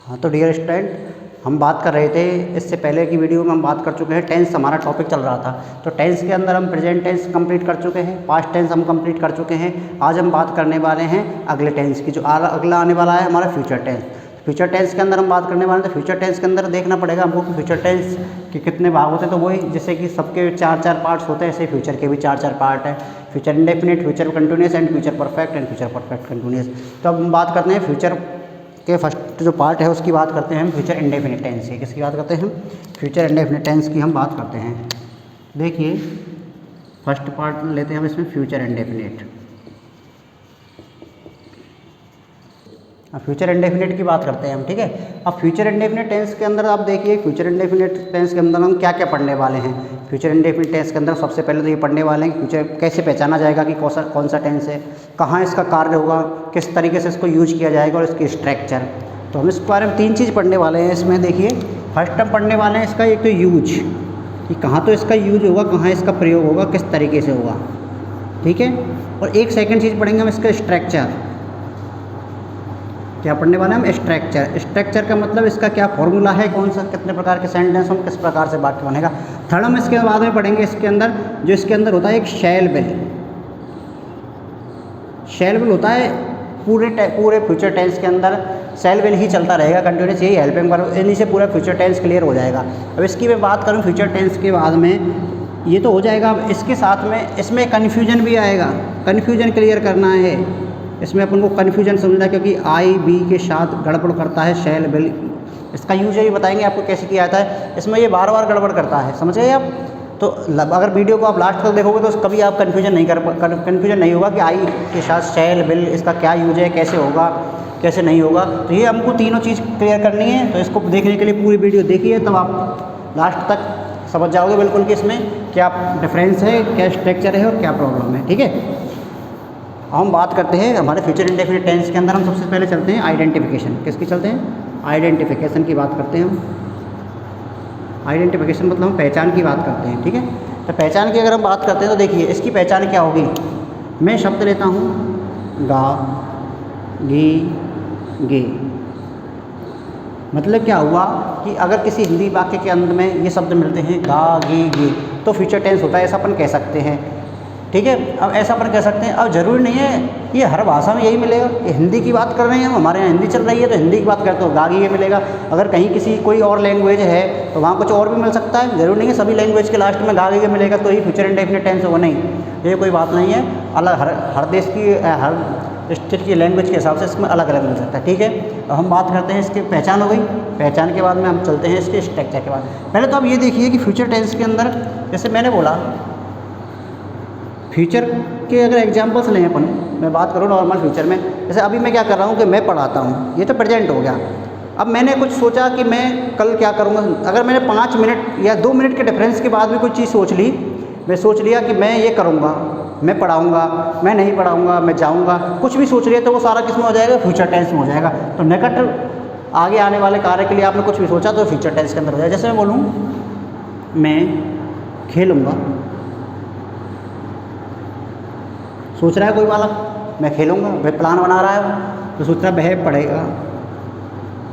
हाँ तो dear student, हम बात कर रहे थे इससे पहले की वीडियो में हम बात कर चुके हैं टेंस, हमारा टॉपिक चल रहा था। तो टेंस के अंदर हम प्रेजेंट टेंस कंप्लीट कर चुके हैं, पास्ट टेंस हम कंप्लीट कर चुके हैं। आज हम बात करने वाले हैं अगले टेंस की, जो अगला आने वाला है हमारा फ्यूचर टेंस। फ्यूचर टेंस के अंदर हम बात करने वाले हैं, तो फ्यूचर टेंस के अंदर देखना पड़ेगा हमको कि फ्यूचर टेंस के कितने भाग होते हैं। तो वही जैसे कि सबके 4-4 पार्ट्स होते हैं, ऐसे फ्यूचर के भी 4-4 पार्ट हैं। Future indefinite, future continuous and future perfect and future perfect continuous. तो अब हम बात करते हैं फ्यूचर के फर्स्ट जो पार्ट है उसकी बात करते हैं हम, फ्यूचर इंडेफिनिट टेंस की। किसकी बात करते हैं हम? फ्यूचर इंडेफिनिट टेंस की हम बात करते हैं। देखिए फर्स्ट पार्ट लेते हैं हम इसमें, फ्यूचर इंडेफिनिट। अब फ्यूचर इंडेफिनिट की बात करते हैं हम, ठीक है। अब फ्यूचर इंडेफिनिट टेंस के अंदर आप देखिए, फ्यूचर इंडेफिनिट टेंस के अंदर हम क्या क्या पढ़ने वाले हैं। फ्यूचर इंडेफिनिट टेंस के अंदर सबसे पहले तो ये पढ़ने वाले हैं कि फ्यूचर कैसे पहचाना जाएगा कि कौन सा टेंस है, कहाँ इसका कार्य होगा, किस तरीके से इसको यूज किया जाएगा और इसकी स्ट्रक्चर। तो हम इस बारे में 3 चीज़ पढ़ने वाले हैं इसमें। देखिए फर्स्ट हम पढ़ने वाले हैं इसका एक तो यूज, कि कहाँ तो इसका यूज होगा, कहाँ इसका प्रयोग होगा, किस तरीके से होगा, ठीक है। और एक सेकेंड चीज़ पढ़ेंगे हम इसका स्ट्रक्चर। क्या पढ़ने वाले हम? स्ट्रक्चर। स्ट्रक्चर का मतलब इसका क्या फॉर्मूला है, कौन सा कितने प्रकार के सेंटेंस हम किस प्रकार से वाक्य बनेगा। थर्ड हम इसके बाद में पढ़ेंगे इसके अंदर, जो इसके अंदर होता है एक शैल विल। शैल विल होता है पूरे फ्यूचर टेंस के अंदर, शैल विल ही चलता रहेगा कंटिन्यूस, यही हेल्पिंग वर्ब, इन्हीं से पूरा फ्यूचर टेंस क्लियर हो जाएगा। अब इसकी मैं बात करूँ फ्यूचर टेंस के बाद में, ये तो हो जाएगा। अब इसके साथ में इसमें कन्फ्यूजन भी आएगा, कन्फ्यूजन क्लियर करना है। इसमें अपन को कन्फ्यूजन समझना है, क्योंकि आई बी के साथ गड़बड़ करता है शैल विल। इसका यूज भी बताएंगे आपको कैसे किया जाता है। इसमें ये बार बार गड़बड़ करता है, समझ गए आप। तो अगर वीडियो को आप लास्ट तक देखोगे तो कभी आप कन्फ्यूजन नहीं होगा कि आई के साथ शैल विल इसका क्या यूज है, कैसे होगा, कैसे नहीं होगा। तो ये हमको तीनों चीज़ क्लियर करनी है। तो इसको देखने के लिए पूरी वीडियो देखिए, तब आप लास्ट तक समझ जाओगे बिल्कुल कि इसमें क्या डिफरेंस है, क्या स्ट्रक्चर है और क्या प्रॉब्लम है, ठीक है। हम बात करते हैं हमारे फ्यूचर इंडेफिनिट टेंस के अंदर, हम सबसे पहले चलते हैं आइडेंटिफिकेशन। किसकी चलते हैं? आइडेंटिफिकेशन की बात करते हैं हम। आइडेंटिफिकेशन मतलब हम पहचान की बात करते हैं, ठीक है। तो पहचान की अगर हम बात करते हैं तो देखिए इसकी पहचान क्या होगी। मैं शब्द लेता हूँ गा, गी, गे। मतलब क्या हुआ कि अगर किसी हिंदी वाक्य के अंत में ये शब्द मिलते हैं गा, गी, गे, तो फ्यूचर टेंस होता है, ऐसा अपन कह सकते हैं, ठीक है। अब ऐसा अपन कह सकते हैं। अब जरूरी नहीं है ये हर भाषा में यही मिलेगा। ये हिंदी की बात कर रहे हैं हम, हमारे यहाँ हिंदी चल रही है तो हिंदी की बात करते हो गागी ये मिलेगा। अगर कहीं किसी कोई और लैंग्वेज है तो वहाँ कुछ और भी मिल सकता है। जरूरी नहीं है सभी लैंग्वेज के लास्ट में गागी ये मिलेगा तो ही फ्यूचर इंडेफिनिट टेंस होगा, नहीं, ये कोई बात नहीं है। अलग हर देश की, हर स्टेट की लैंग्वेज के हिसाब से इसमें अलग अलग मिल सकता है, ठीक है। अब हम बात करते हैं इसकी पहचान हो गई। पहचान के बाद में हम चलते हैं इसके स्ट्रक्चर के बाद। पहले तो आप ये देखिए कि फ्यूचर टेंस के अंदर, जैसे मैंने बोला फ्यूचर के अगर एग्जांपल्स लें अपन, मैं बात करूँ नॉर्मल फ्यूचर में, जैसे अभी मैं क्या कर रहा हूँ कि मैं पढ़ाता हूँ, ये तो प्रेजेंट हो गया। अब मैंने कुछ सोचा कि मैं कल क्या करूँगा। अगर मैंने 5 मिनट या 2 मिनट के डिफरेंस के बाद भी कोई चीज़ सोच ली, मैं सोच लिया कि मैं ये करूँगा, मैं पढ़ाऊँगा, मैं नहीं पढ़ाऊँगा, मैं जाऊँगा, कुछ भी सोच लिया, तो वो सारा किस में हो जाएगा? फ्यूचर टेंस में हो जाएगा। तो निकट आगे आने वाले कार्य के लिए आपने कुछ भी सोचा तो फ्यूचर टेंस के अंदर हो जाएगा। जैसे मैं बोलूँ मैं खेलूँगा, सोच रहा है कोई बालक मैं खेलूँगा, वह प्लान बना रहा है, तो सोच रहा है वह पढ़ेगा,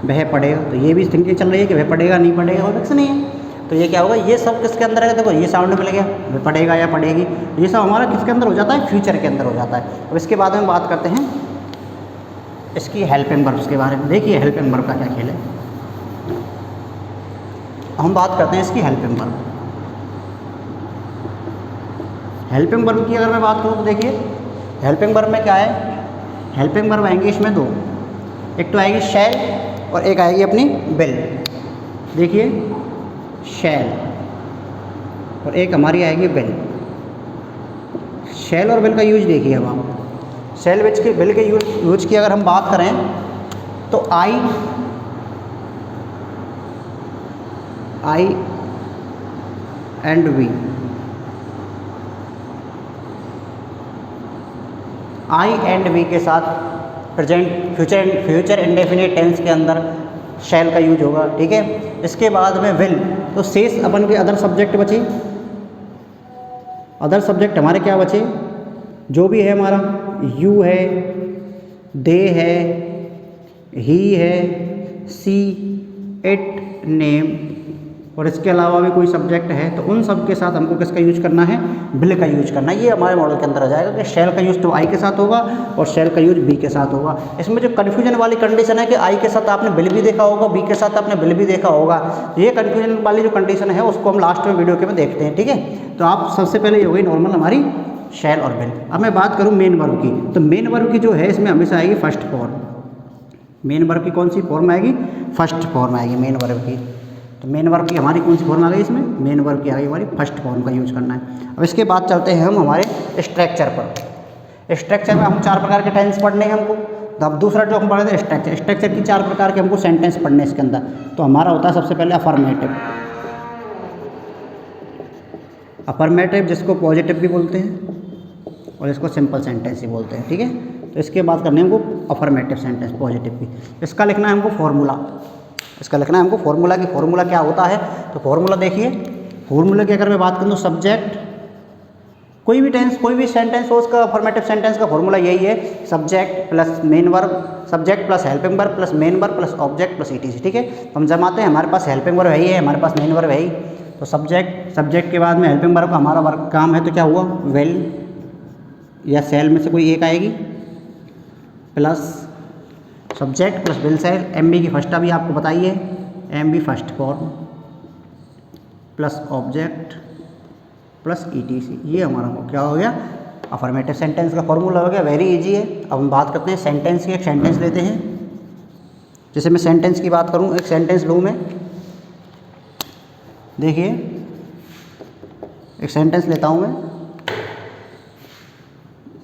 वह पढ़ेगा, तो ये भी थिंकिंग चल रही है कि वह पढ़ेगा नहीं पढ़ेगा, कोई फिक्स नहीं है। तो ये क्या होगा, ये सब किसके अंदर है? देखो ये साउंड मिल गया, वह पढ़ेगा या पढ़ेगी, ये सब हमारा किसके अंदर हो जाता है? फ्यूचर के अंदर हो जाता है। अब इसके बाद में बात करते हैं इसकी हेल्पिंग वर्ब्स के बारे में। देखिए हेल्पिंग वर्ब का क्या खेल है। हम बात करते हैं इसकी हेल्पिंग वर्ब। हेल्पिंग वर्ब की अगर मैं बात करूँ तो देखिए हेल्पिंग वर्ब में क्या है, हेल्पिंग वर्ब आएंगे इसमें 2, एक तो आएगी शैल और एक आएगी अपनी विल। देखिए शैल और एक हमारी आएगी विल। शैल और विल का यूज देखिए। अब आप शैल विल के यूज की अगर हम बात करें तो I and we, I and we के साथ प्रेजेंट फ्यूचर इंडेफिनिट टेंस के अंदर शैल का यूज होगा, ठीक है। इसके बाद में विल, तो शेष अपन के अदर सब्जेक्ट बचे। अदर सब्जेक्ट हमारे क्या बचे? जो भी है हमारा, यू है, दे है, ही है, सी इट नेम और इसके अलावा भी कोई सब्जेक्ट है तो उन सब के साथ हमको किसका यूज करना है, विल का यूज करना है। ये हमारे मॉडल के अंदर आ जाएगा कि शैल का यूज तो आई के साथ होगा और शैल का यूज बी के साथ होगा। इसमें जो कन्फ्यूजन वाली कंडीशन है कि आई के साथ आपने विल भी देखा होगा, बी के साथ आपने विल भी देखा होगा, ये कन्फ्यूजन वाली जो कंडीशन है उसको हम लास्ट में वीडियो के में देखते हैं, ठीक है। तो आप सबसे पहले ये हो गई नॉर्मल हमारी शैल और विल। अब मैं बात करूँ मेन वर्ब की, तो मेन वर्ब की जो है इसमें हमेशा आएगी फर्स्ट फॉर्म। मेन वर्ब की कौन सी फॉर्म आएगी, फर्स्ट फॉर्म आएगी मेन वर्ब की। तो मेन वर्ब की हमारी कौन सी फॉर्म आ गई इसमें, मेन वर्ब की आ गई हमारी फर्स्ट फॉर्म का यूज करना है। अब इसके बाद चलते हैं हम हमारे स्ट्रक्चर पर। स्ट्रक्चर में हम 4 प्रकार के टेंस पढ़ने हैं हमको। तो अब दूसरा जो हम पढ़े थे स्ट्रक्चर, स्ट्रक्चर की 4 प्रकार के हमको सेंटेंस पढ़ने इसके अंदर। तो हमारा होता है सबसे पहले अफर्मेटिव, अफर्मेटिव जिसको पॉजिटिव भी बोलते हैं और इसको सिंपल सेंटेंस ही बोलते हैं, ठीक है। तो इसके बाद करने हमको अफर्मेटिव सेंटेंस पॉजिटिव की। इसका लिखना है हमको फॉर्मूला, इसका लिखना है हमको फॉर्मूला की फॉर्मूला क्या होता है। तो फॉर्मूला देखिए, फॉर्मूला की अगर मैं बात करूँ तो सब्जेक्ट, कोई भी टेंस कोई भी सेंटेंस हो उसका अफर्मेटिव सेंटेंस का फॉर्मूला यही है, subject plus main verb, subject plus helping verb plus main verb plus object plus etc, ठीक है। हम जमाते हैं, हमारे पास हेल्पिंग वर्ब है ही है, हमारे पास मेन वर्ब है ही, तो सब्जेक्ट के बाद में हेल्पिंग वर्ब का हमारा वर्क काम है तो क्या हुआ, विल या सेल में से कोई एक आएगी plus subject plus will shall, M B की फर्स्ट अभी आपको बताइए, M B first form plus object plus etc, ये हमारा क्या हो गया, अफर्मेटिव सेंटेंस का फॉर्मूला हो गया। वेरी इजी है। अब हम बात करते हैं सेंटेंस की। एक सेंटेंस लेते हैं, जैसे मैं सेंटेंस की बात करूं, एक सेंटेंस लूँ मैं, देखिए एक सेंटेंस लेता हूं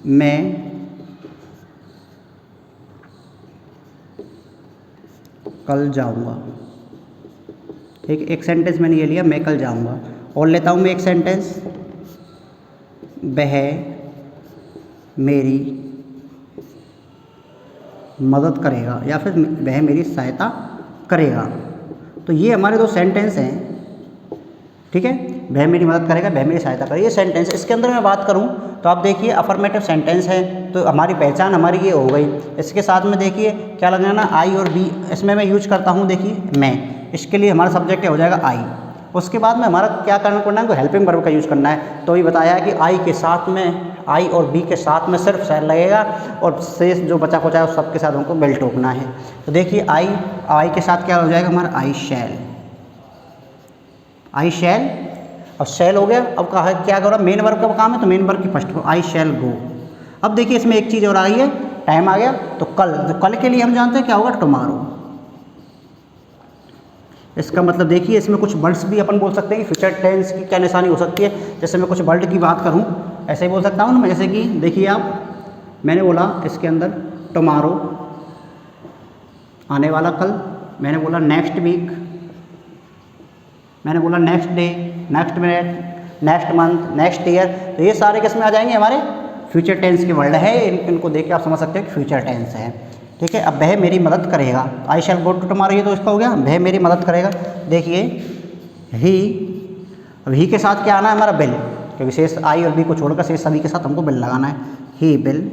मैं कल जाऊंगा, ठीक। एक सेंटेंस मैंने ये लिया, मैं कल जाऊंगा। और लेता हूँ मैं एक सेंटेंस, वह मेरी मदद करेगा या फिर वह मेरी सहायता करेगा। तो ये हमारे दो सेंटेंस हैं, ठीक है। वह मेरी मदद करेगा, वह मेरी सहायता करेगा, ये सेंटेंस। इसके अंदर मैं बात करूं तो आप देखिए अफर्मेटिव सेंटेंस है तो हमारी पहचान हमारी ये हो गई। इसके साथ में देखिए क्या लगाना, आई और बी, इसमें मैं यूज करता हूं, देखिए मैं, इसके लिए हमारा सब्जेक्ट हो जाएगा आई। उसके बाद में हमारा क्या करना है, हेल्पिंग वर्ब का यूज़ करना है। तो ये बताया है कि आई के साथ में, आई और बी के साथ में सिर्फ शैल लगेगा और शेष जो बचा खुचा है उस सब के साथ हमको विल टोकना है। तो देखिए आई के साथ क्या हो जाएगा हमारा, आई शैल, आई शैल और शैल हो गया। अब कहा क्या करो, मेन वर्ब का काम है तो मेन वर्ब की फर्स्ट आई शैल गो। अब देखिए इसमें एक चीज़ और आ गई है, टाइम आ गया, तो कल के लिए हम जानते हैं क्या होगा, टुमारो। इसका मतलब देखिए इसमें कुछ वर्ड्स भी अपन बोल सकते हैं कि फ्यूचर टेंस की क्या निशानी हो सकती है। जैसे मैं कुछ वर्ड की बात करूं ऐसे ही बोल सकता हूं ना मैं, जैसे कि देखिए आप, मैंने बोला इसके अंदर टुमारो आने वाला कल, मैंने बोला नेक्स्ट वीक, मैंने बोला next day, next minute, next month, next year. तो ये सारे किस में आ जाएंगे, हमारे फ्यूचर टेंस के वर्ड है। इनको देख के आप समझ सकते हैं कि फ्यूचर टेंस है, ठीक है। अब वह मेरी मदद करेगा, आई शैल गो टू टुमारो, ये तो इसका हो गया, वह मेरी मदद करेगा। देखिए ही, अब ही के साथ क्या आना है हमारा, विल, क्योंकि शेष आई और बी को छोड़कर शेष सभी के साथ हमको विल लगाना है। ही विल,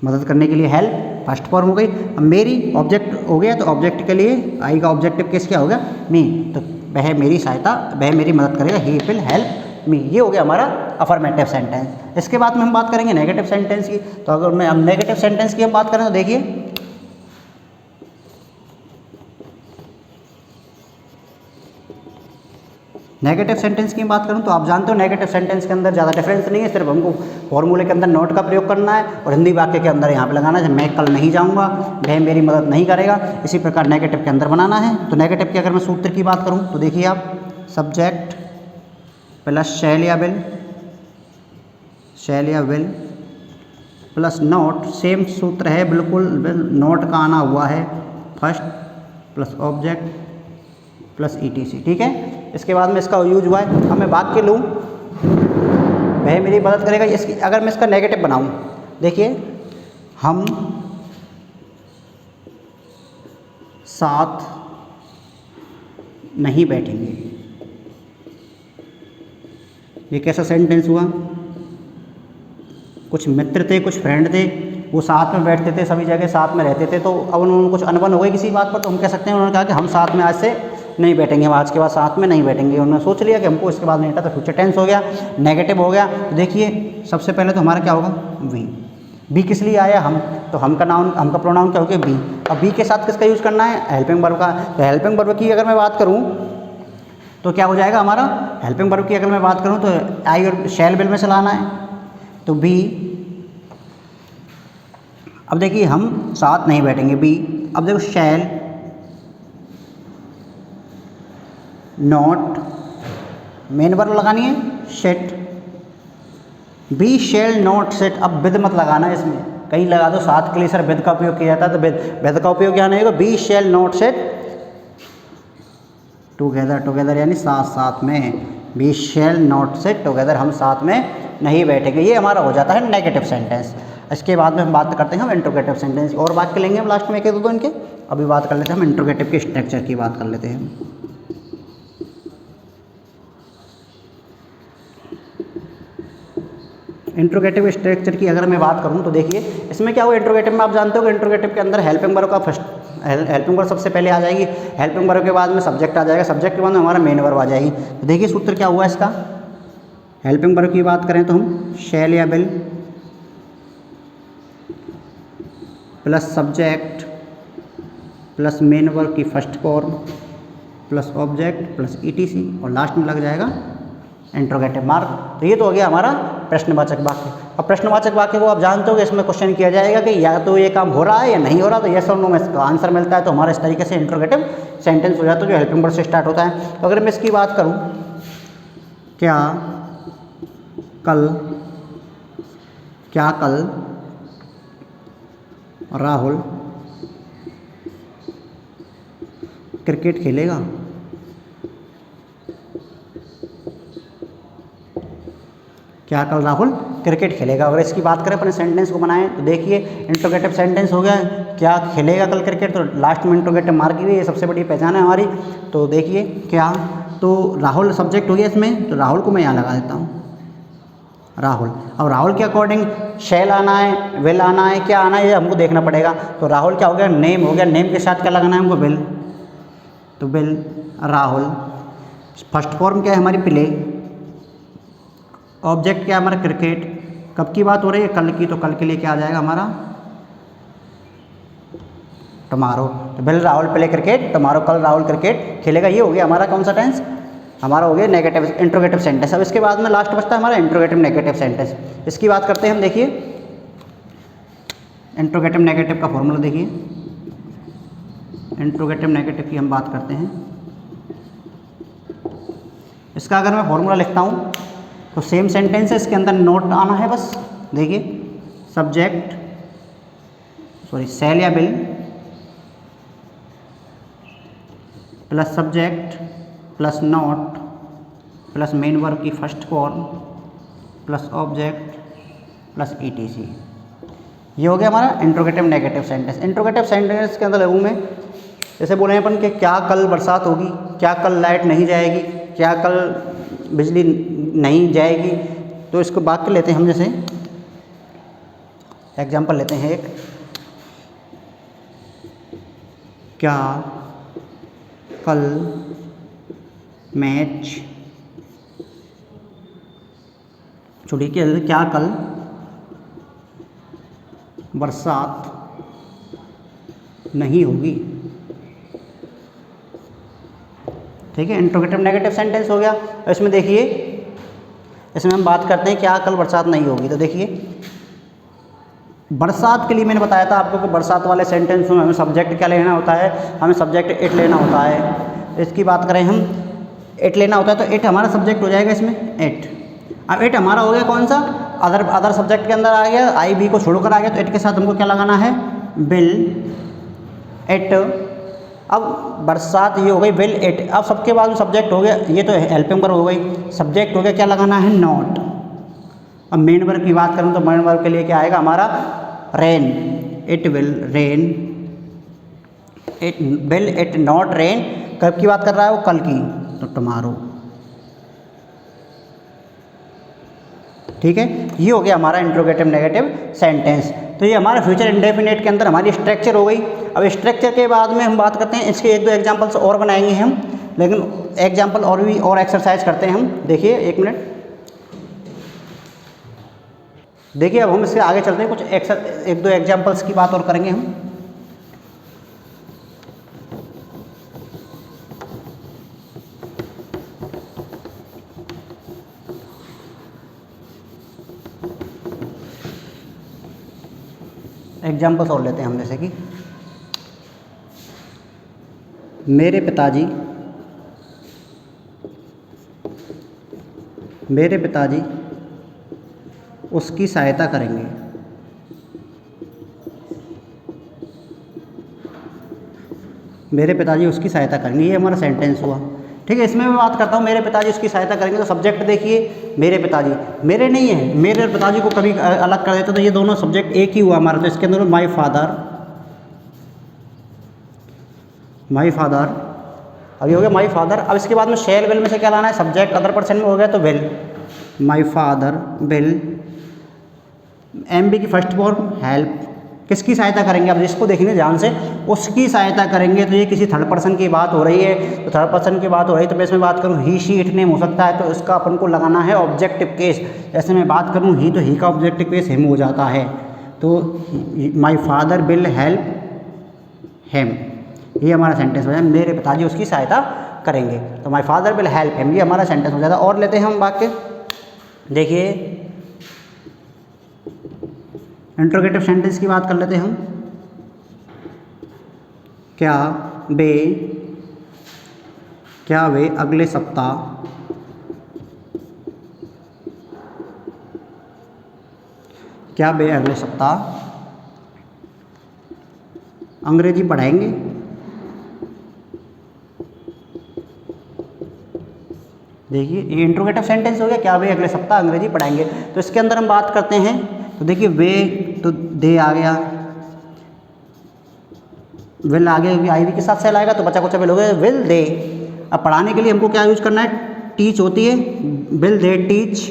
मदद करने के लिए हेल्प फर्स्ट फॉर्म हो गई। अब मेरी ऑब्जेक्ट हो गया, तो ऑब्जेक्ट के लिए आई का ऑब्जेक्टिव केस क्या हो गया, मी, तो वह मेरी सहायता, वह मेरी मदद करेगा, ही विल हेल्प मी, ये हो गया हमारा अफर्मेटिव सेंटेंस। इसके बाद में हम बात करेंगे नेगेटिव सेंटेंस की। तो अगर मैं नेगेटिव सेंटेंस की हम बात करें तो देखिए नेगेटिव सेंटेंस की बात करूं तो आप जानते हो नेगेटिव सेंटेंस के अंदर ज़्यादा डिफरेंस नहीं है, सिर्फ हमको फॉर्मूले के अंदर नोट का प्रयोग करना है और हिंदी वाक्य के अंदर यहाँ पे लगाना है, मैं कल नहीं जाऊँगा, वह मेरी मदद नहीं करेगा। इसी प्रकार नेगेटिव के अंदर बनाना है। तो नेगेटिव की अगर मैं सूत्र की बात करूँ तो देखिए आप, सब्जेक्ट प्लस शैल या विल, शैल या विल प्लस नोट, सेम सूत्र है बिल्कुल, नोट का आना हुआ है first plus object plus etc, ठीक है। इसके बाद में इसका यूज हुआ है। अब मैं वाक्य लूँ, वह मेरी मदद करेगा, इसकी अगर मैं इसका नेगेटिव बनाऊँ, देखिए हम साथ नहीं बैठेंगे, ये कैसा सेंटेंस हुआ, कुछ मित्र थे, कुछ फ्रेंड थे, वो साथ में बैठते थे, सभी जगह साथ में रहते थे, तो अब उन्होंने कुछ अनबन हो गई किसी बात पर, तो हम कह सकते हैं उन्होंने कहा कि हम साथ में आज से नहीं बैठेंगे, हम आज के बाद साथ में नहीं बैठेंगे। उन्होंने सोच लिया कि हमको इसके बाद नहीं बैठा, तो फ्यूचर टेंस हो गया, नेगेटिव हो गया। तो देखिए सबसे पहले तो हमारा क्या होगा, वी। बी किस लिए आया, हम, तो हम का नाउन, हम का प्रोनाउन क्या हो गया, बी। अब बी के साथ किसका यूज़ करना है, हेल्पिंग वर्ब का। तो हेल्पिंग वर्ब की अगर मैं बात करूँ तो क्या हो जाएगा हमारा, हेल्पिंग वर्ब की अगर मैं बात करूँ तो आई और शैल विल में चलाना है, तो बी। अब देखिए हम साथ नहीं बैठेंगे, बी। अब देखो शैल, नॉट, मेन वर्ब लगानी है set, B shall not set. अब विद मत लगाना इसमें, कहीं लगा दो साथ के लिए सर विद का उपयोग किया जाता है, तो विद का उपयोग क्या नहीं होगा, B shall not set together, together यानी साथ साथ में, B shall not set together, हम साथ में नहीं बैठेंगे। ये हमारा हो जाता है नेगेटिव सेंटेंस। इसके बाद में हम बात करते हैं हम इंट्रोगेटिव सेंटेंस, और वाक्य लेंगे हम लास्ट में एक दो इनके। अभी बात कर लेते हैं हम इंट्रोगेटिव के स्ट्रक्चर की बात कर लेते हैं हम। इंट्रोगेटिव स्ट्रक्चर की अगर मैं बात करूं तो देखिए इसमें क्या हुआ, इंट्रोगेटिव में आप जानते हो कि इंट्रोगेटिव के अंदर हेल्पिंग वर्ब का फर्स्ट हेल्पिंग वर्ब सबसे पहले आ जाएगी, हेल्पिंग वर्ब के बाद में सब्जेक्ट आ जाएगा, सब्जेक्ट के बाद में हमारा मेन वर्ब आ जाएगी। तो देखिए सूत्र क्या हुआ इसका, हेल्पिंग वर्ब की बात करें तो हम शैल या will plus subject plus main verb की first form plus object plus etc, और लास्ट में लग जाएगा इंट्रोगेटिव मार्क। तो ये तो हो गया हमारा प्रश्नवाचक वाक्य। अब प्रश्नवाचक वाक्य को आप जानते हो कि इसमें क्वेश्चन किया जाएगा कि या तो ये काम हो रहा है या नहीं हो रहा, तो यस और नो में इसका आंसर मिलता है, तो हमारा इस तरीके से इंट्रोगेटिव सेंटेंस हो जाता है जो हेल्पिंग वर्ब से स्टार्ट होता है। तो अगर मैं इसकी बात करूँ, क्या कल राहुल क्रिकेट खेलेगा, क्या कल राहुल क्रिकेट खेलेगा। अगर इसकी बात करें अपने सेंटेंस को बनाएं तो देखिए इंट्रोगेटिव सेंटेंस हो गया, क्या खेलेगा कल क्रिकेट, तो लास्ट में इंट्रोगेटिव मार्क की हुई, ये सबसे बड़ी पहचान है हमारी। तो देखिए क्या, तो राहुल सब्जेक्ट हो गया इसमें, तो राहुल को मैं यहाँ लगा देता हूँ राहुल। अब राहुल के अकॉर्डिंग शैल आना है, विल आना है, क्या आना है ये हमको देखना पड़ेगा। तो राहुल क्या हो गया, नेम हो गया, नेम के साथ क्या लगाना है हमको, विल, तो विल राहुल। फर्स्ट फॉर्म क्या है हमारी, प्ले, ऑब्जेक्ट क्या है हमारा, क्रिकेट। कब की बात हो रही है, कल की, तो कल के लिए क्या आ जाएगा हमारा, टुमारो। तो will Rahul play cricket tomorrow, कल राहुल क्रिकेट खेलेगा। ये हो गया हमारा कौन सा टेंस, हमारा हो गया नेगेटिव इंट्रोगेटिव सेंटेंस। अब इसके बाद में लास्ट बचता है हमारा इंट्रोगेटिव नेगेटिव सेंटेंस। इसकी बात करते हैं हम, देखिए इंट्रोगेटिव नेगेटिव का फॉर्मूला देखिए, इंट्रोगेटिव नेगेटिव की हम बात करते हैं। इसका अगर मैं फॉर्मूला लिखता हूँ तो सेम सेंटेंस है, इसके अंदर नोट आना है बस। देखिए सब्जेक्ट शैल या will plus subject plus not plus main verb की first form plus object plus etc. ये हो गया हमारा interrogative negative sentence. Interrogative sentence के अंदर लगूँ मैं, जैसे बोले अपन कि क्या कल बरसात होगी, क्या कल लाइट नहीं जाएगी, क्या कल बिजली नहीं जाएगी। तो इसको वाक्य लेते हैं हम, जैसे एग्जाम्पल लेते हैं एक, क्या कल मैच, छोड़िए क्या कल बरसात नहीं होगी। ठीक है, इंट्रोगेटिव नेगेटिव सेंटेंस हो गया। इसमें देखिए, इसमें हम बात करते हैं क्या कल बरसात नहीं होगी। तो देखिए बरसात के लिए मैंने बताया था आपको कि बरसात वाले सेंटेंस में हमें सब्जेक्ट क्या लेना होता है, हमें सब्जेक्ट इट लेना होता है। इसकी बात करें हम, इट लेना होता है, तो इट हमारा सब्जेक्ट हो जाएगा इसमें, इट। अब इट हमारा हो गया कौन सा, अदर सब्जेक्ट के अंदर आ गया, आई बी को छोड़कर आ गया, तो इट के साथ हमको क्या लगाना है, विल, इट। अब बरसात ये हो गई, विल, इट। अब सबके बाद में सब्जेक्ट हो गया, ये तो हेल्पिंग वर्ब हो गई, सब्जेक्ट हो गया, क्या लगाना है, नॉट। अब मेन वर्ब की बात करूँ तो मेन वर्ब के लिए क्या आएगा हमारा, rain, it will rain, it will it not rain. कब की बात कर रहा है वो, कल की, तो टुमारो। ठीक है, ये हो गया हमारा इंट्रोगेटिव नेगेटिव सेंटेंस। तो ये हमारे फ्यूचर इंडेफिनिट के अंदर हमारी स्ट्रक्चर हो गई। अब स्ट्रक्चर के बाद में हम बात करते हैं, इसके एक दो एग्जांपल्स और बनाएंगे हम, लेकिन एग्जांपल और भी और एक्सरसाइज करते हैं हम। देखिए 1 मिनट, देखिए अब हम इससे आगे चलते हैं, कुछ एक दो एग्जांपल्स की बात और करेंगे हम। एग्जाम्पल्स और लेते हैं हम, जैसे कि मेरे पिताजी उसकी सहायता करेंगे। मेरे पिताजी उसकी सहायता करेंगे, ये हमारा सेंटेंस हुआ। ठीक है, इसमें मैं बात करता हूँ मेरे पिताजी उसकी सहायता करेंगे, तो सब्जेक्ट देखिए मेरे पिताजी, मेरे नहीं है, मेरे और पिताजी को कभी अलग कर देते तो ये दोनों सब्जेक्ट एक ही हुआ हमारा। तो इसके अंदर माई फादर, अभी हो गया माई फादर। अब इसके बाद में शेल विल में से क्या लाना है, सब्जेक्ट अदर पर्सन में हो गया तो will, my father will. M B की फर्स्ट फॉर्म हेल्प, किसकी सहायता करेंगे, अब जिसको देखेंगे ध्यान से, उसकी सहायता करेंगे। तो ये किसी थर्ड पर्सन की बात हो रही है, तो थर्ड पर्सन की बात हो रही है तो मैं इसमें बात करूँ ही शी इट नेम हो सकता है, तो इसका अपन को लगाना है ऑब्जेक्टिव केस। जैसे मैं बात करूँ ही, तो ही का ऑब्जेक्टिव केस हिम हो जाता है। तो माई फादर विल हेल्प हिम, ये हमारा सेंटेंस हो जाए, मेरे पिताजी उसकी सहायता करेंगे। तो माई फादर विल हेल्प हिम, ये हमारा सेंटेंस हो जाता है। और लेते हैं हम वाक्य, देखिए इंट्रोगेटिव सेंटेंस की बात कर लेते हैं हम। क्या वे अगले सप्ताह अंग्रेजी पढ़ाएंगे। देखिए ये इंट्रोगेटिव सेंटेंस हो गया, क्या वे अगले सप्ताह अंग्रेजी पढ़ाएंगे। तो इसके अंदर हम बात करते हैं, तो देखिए वे तो दे आ गया, विल आ गया, आई वी के साथ सेल आएगा तो बचा कुछ विल हो गया, विल दे। अब पढ़ाने के लिए हमको क्या यूज करना है, टीच होती है, विल दे टीच।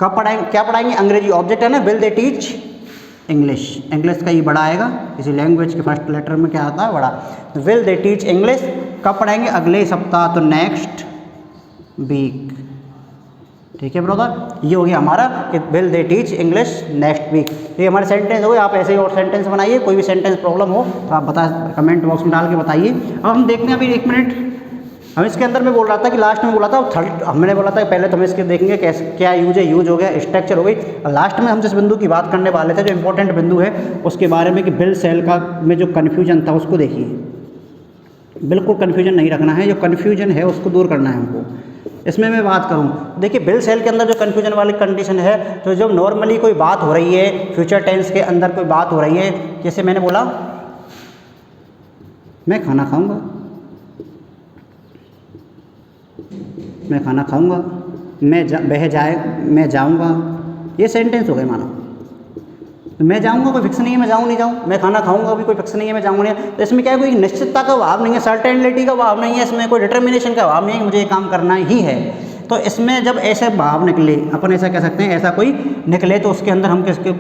कब पढ़ाएंगे, क्या पढ़ाएंगे, अंग्रेजी ऑब्जेक्ट है ना, will they teach English. English का ये बड़ा आएगा, किसी लैंग्वेज के फर्स्ट लेटर में क्या आता है, बड़ा। तो विल दे टीच इंग्लिश, कब पढ़ाएंगे, अगले सप्ताह, तो नेक्स्ट वीक। ठीक है ब्रदर, ये हो गया हमारा कि will they teach English next week. ये हमारे सेंटेंस हो गए। आप ऐसे ही और सेंटेंस बनाइए, कोई भी सेंटेंस प्रॉब्लम हो तो आप बता कमेंट बॉक्स में डाल के बताइए। अब हम देखते हैं, अभी 1 मिनट, हम इसके अंदर मैं बोल रहा था कि लास्ट में बोला था थर्ड, हमने बोला था पहले तो हम इसके देखेंगे कैसे क्या यूज है, यूज हो गया, स्ट्रक्चर हो गई। और लास्ट में हम जिस बिंदु की बात करने वाले थे, जो इंपॉर्टेंट बिंदु है उसके बारे में, कि बिल सेल का में जो कन्फ्यूजन था उसको देखिए। बिल्कुल कन्फ्यूजन नहीं रखना है, जो कन्फ्यूजन है उसको दूर करना है हमको। इसमें मैं बात करूं, देखिए बिल सेल के अंदर जो कन्फ्यूजन वाली कंडीशन है, तो जब नॉर्मली कोई बात हो रही है, फ्यूचर टेंस के अंदर कोई बात हो रही है, जैसे मैंने बोला मैं खाना खाऊंगा, मैं जाऊंगा, ये सेंटेंस हो गए मानो। तो मैं जाऊंगा कोई फिक्स नहीं है, मैं जाऊँ नहीं जाऊँ, मैं खाना खाऊंगा भी कोई फिक्स नहीं है, मैं जाऊँगा नहीं। तो इसमें क्या है, कोई निश्चितता का भाव नहीं है, सर्टेनिटी का भाव नहीं है, इसमें कोई डिटर्मिनेशन का भाव नहीं है कि मुझे ये काम करना ही है। तो इसमें जब ऐसे भाव निकले, अपन ऐसा कह सकते हैं, ऐसा कोई निकले, तो उसके अंदर हम किसके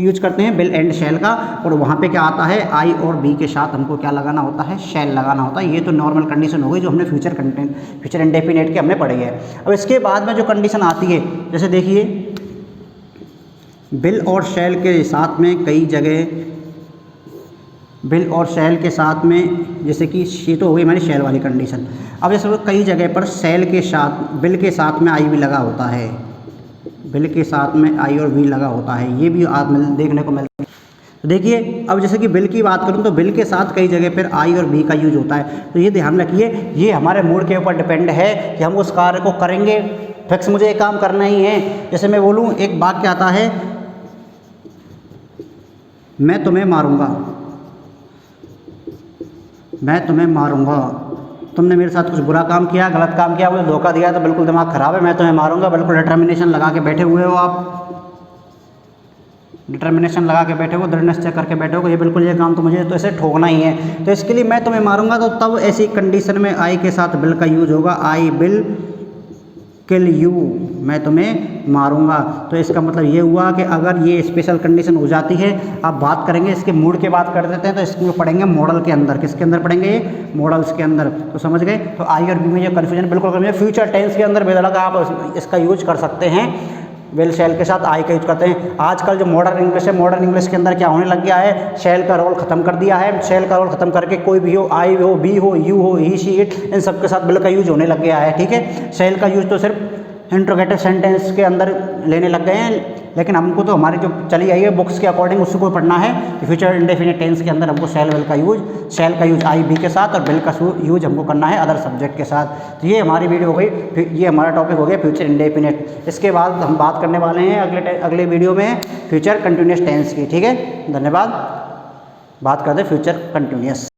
यूज करते हैं, बिल एंड शैल का। और वहाँ पे क्या आता है, आई और बी के साथ हमको क्या लगाना होता है, शैल लगाना होता है। ये तो नॉर्मल कंडीशन हो गई जो हमने फ्यूचर इंडेफिनिट के हमने पढ़ी है। अब इसके बाद में जो कंडीशन आती है, जैसे देखिए बिल और शैल के साथ में कई जगह, बिल और शैल के साथ में, जैसे कि ये तो हो गई हमारी शैल वाली कंडीशन। अब जैसे कई जगह पर शैल के साथ, बिल के साथ में आई भी लगा होता है, बिल के साथ में आई और वी लगा होता है, ये भी आप देखने को मिलता है। तो देखिए अब जैसे कि बिल की बात करूँ तो बिल के साथ कई जगह पर आई और बी का यूज होता है। तो ये ध्यान रखिए, ये हमारे मूड के ऊपर डिपेंड है कि हम उस कार्य को करेंगे, फिक्स मुझे एक काम करना ही है। जैसे मैं बोलूँ, एक वाक्य आता है, मैं तुम्हें मारूंगा, तुमने मेरे साथ कुछ बुरा काम किया, गलत काम किया, मुझे धोखा दिया, तो बिल्कुल दिमाग खराब है, मैं तुम्हें मारूंगा, बिल्कुल डिटर्मिनेशन लगा के बैठे हुए हो आप, डिटर्मिनेशन लगा के बैठे हो, दृढ़ निश्चय करके बैठे हो, ये बिल्कुल ये काम तो मुझे तो ऐसे ठोकना ही है। तो इसके लिए मैं तुम्हें मारूंगा, तो तब ऐसी कंडीशन में आई के साथ बिल का यूज होगा, आई विल किल यू, मैं तुम्हें मारूंगा। तो इसका मतलब ये हुआ कि अगर ये स्पेशल कंडीशन हो जाती है, आप बात करेंगे इसके मूड की बात कर देते हैं, तो इसमें पढ़ेंगे मॉडल के अंदर। किसके अंदर पढ़ेंगे? ये मॉडल्स के अंदर। तो समझ गए? तो आई और बी में ये कन्फ्यूजन बिल्कुल कम है। फ्यूचर टेंस के अंदर बेधड़क आप इसका यूज कर सकते हैं, विल शैल के साथ आई का यूज करते हैं। आजकल जो मॉडर्न इंग्लिश है, मॉडर्न इंग्लिश के अंदर क्या होने लग गया है, शैल का रोल खत्म कर दिया है। शैल का रोल खत्म करके कोई भी हो, आई हो, बी हो, यू हो, ही, शी, इट, इन सब के साथ विल का यूज होने लग गया है। ठीक है, शैल का यूज तो सिर्फ इंट्रोगेटिव सेंटेंस के अंदर लेने लग गए हैं, लेकिन हमको तो हमारी जो चली आई है बुक्स के अकॉर्डिंग उसको पढ़ना है कि फ्यूचर इंडेफिनिट टेंस के अंदर हमको शैल का यूज आई बी के साथ और विल का यूज हमको करना है अदर सब्जेक्ट के साथ। तो ये हमारी वीडियो हो गई, ये हमारा टॉपिक हो गया फ्यूचर इंडेफिनिट। इसके बाद हम बात करने वाले हैं अगले वीडियो में फ्यूचर कंटिन्यूस टेंस की। ठीक है, धन्यवाद। बात करते हैं फ्यूचर कंटिन्यूस।